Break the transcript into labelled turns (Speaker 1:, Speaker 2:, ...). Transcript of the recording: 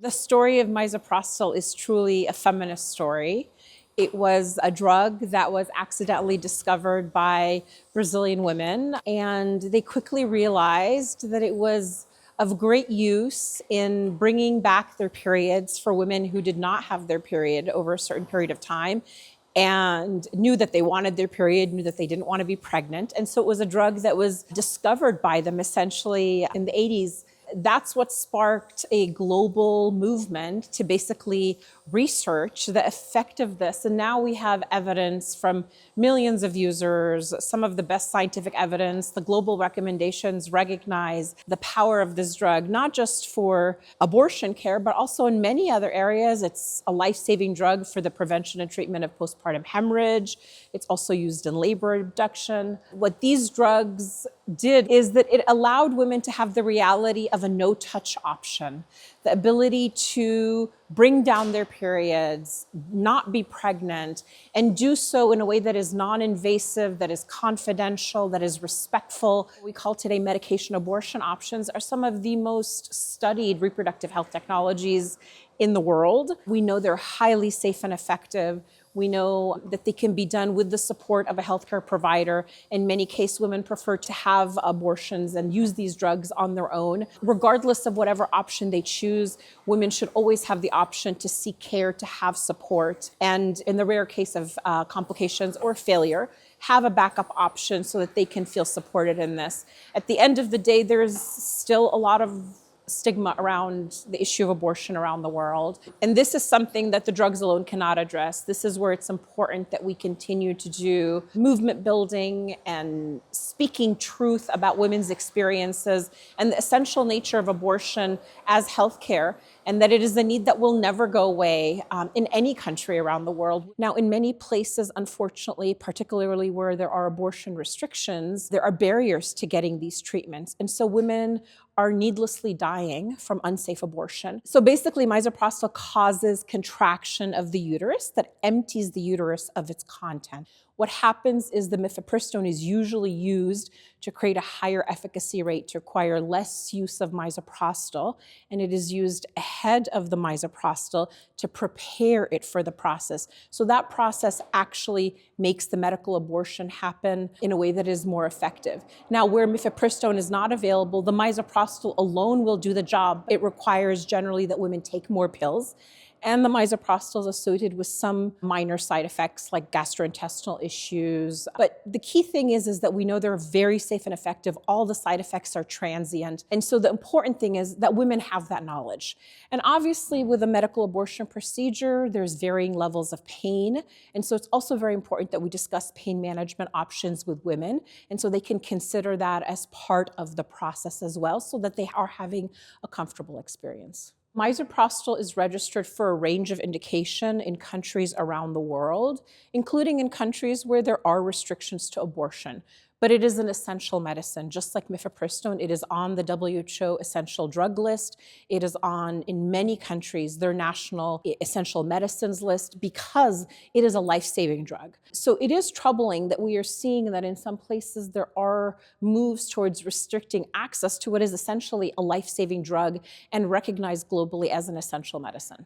Speaker 1: The story of misoprostol is truly a feminist story. It was a drug that was accidentally discovered by Brazilian women, and they quickly realized that it was of great use in bringing back their periods for women who did not have their period over a certain period of time and knew that they wanted their period, knew that they didn't want to be pregnant. And so it was a drug that was discovered by them essentially in the 80s. That's what sparked a global movement to basically research the effect of this. And now we have evidence from millions of users, some of the best scientific evidence. The global recommendations recognize the power of this drug, not just for abortion care, but also in many other areas. It's a life-saving drug for the prevention and treatment of postpartum hemorrhage. It's also used in labor abduction. What these drugs did is that it allowed women to have the reality of a no-touch option, the ability to bring down their periods, not be pregnant, and do so in a way that is non-invasive, that is confidential, that is respectful. What we call today medication abortion options are some of the most studied reproductive health technologies in the world. We know they're highly safe and effective. We know that they can be done with the support of a healthcare provider. In many cases, women prefer to have abortions and use these drugs on their own. Regardless of whatever option they choose, women should always have the option to seek care, to have support, and in the rare case of complications or failure, have a backup option so that they can feel supported in this. At the end of the day, there's still a lot of stigma around the issue of abortion around the world. And this is something that the drugs alone cannot address. This is where it's important that we continue to do movement building and speaking truth about women's experiences and the essential nature of abortion as healthcare, and that it is a need that will never go away in any country around the world. Now, in many places, unfortunately, particularly where there are abortion restrictions, there are barriers to getting these treatments. And so women are needlessly dying from unsafe abortion. So basically, misoprostol causes contraction of the uterus that empties the uterus of its content. What happens is the mifepristone is usually used to create a higher efficacy rate, to require less use of misoprostol, and it is used ahead of the misoprostol to prepare it for the process. So that process actually makes the medical abortion happen in a way that is more effective. Now, where mifepristone is not available, the misoprostol alone will do the job. It requires generally that women take more pills. And the misoprostol is associated with some minor side effects like gastrointestinal issues. But the key thing is that we know they're very safe and effective. All the side effects are transient. And so the important thing is that women have that knowledge. And obviously with a medical abortion procedure, there's varying levels of pain. And so it's also very important that we discuss pain management options with women. And so they can consider that as part of the process as well, so that they are having a comfortable experience. Misoprostol is registered for a range of indication in countries around the world, including in countries where there are restrictions to abortion. But it is an essential medicine. Just like mifepristone, it is on the WHO essential drug list. It is on, in many countries, their national essential medicines list because it is a life-saving drug. So it is troubling that we are seeing that in some places there are moves towards restricting access to what is essentially a life-saving drug and recognized globally as an essential medicine.